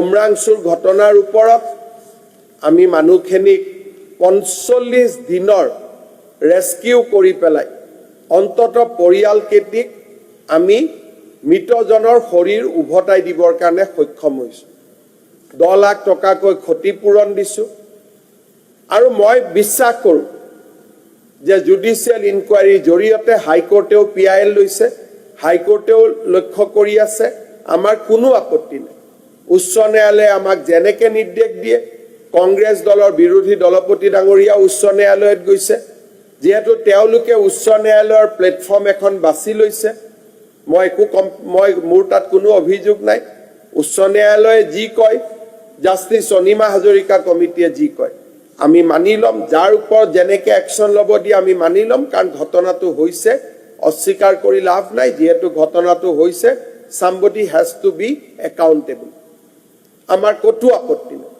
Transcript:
উমৰাংচুৰ ঘটনাৰ ওপৰত আমি মানুহখিনিক ৪৫ দিনৰ ৰেস্কিউ কৰি পেলাই অন্ততঃ পৰিয়ালকেইটিক আমি মৃতজনৰ শৰীৰ উভতাই দিবৰ কাৰণে সক্ষম হৈছোঁ। ১০ লাখ টকাকৈ ক্ষতিপূৰণ দিছোঁ আৰু মই বিশ্বাস কৰোঁ যে জুডিচিয়েল ইনকুৱাৰীৰ জৰিয়তে হাইকোৰ্টেও PIL লৈছে, হাইকোৰ্টেও লক্ষ্য কৰি আছে, আমাৰ কোনো আপত্তি নাই। উচ্চ ন্যায়ালয়ে আমাক যেনেকৈ নিৰ্দেশ দিয়ে, কংগ্ৰেছ দলৰ বিৰোধী দলপতি ডাঙৰীয়া উচ্চ ন্যায়ালয়ত গৈছে, যিহেতু তেওঁলোকে উচ্চ ন্যায়ালয়ৰ প্লেটফৰ্ম এখন বাছি লৈছে, মোৰ তাত কোনো অভিযোগ নাই। উচ্চ ন্যায়ালয়ে যি কয়, জাষ্টিছ অনিমা হাজৰিকা কমিটিয়ে যি কয় আমি মানি ল'ম, যাৰ ওপৰত যেনেকৈ একশ্যন ল'ব দিয়ে আমি মানি ল'ম, কাৰণ ঘটনাটো হৈছে, অস্বীকাৰ কৰি লাভ নাই, যিহেতু ঘটনাটো হৈছে, somebody has to be accountable। আমাৰ ক'তো আপত্তি নাই।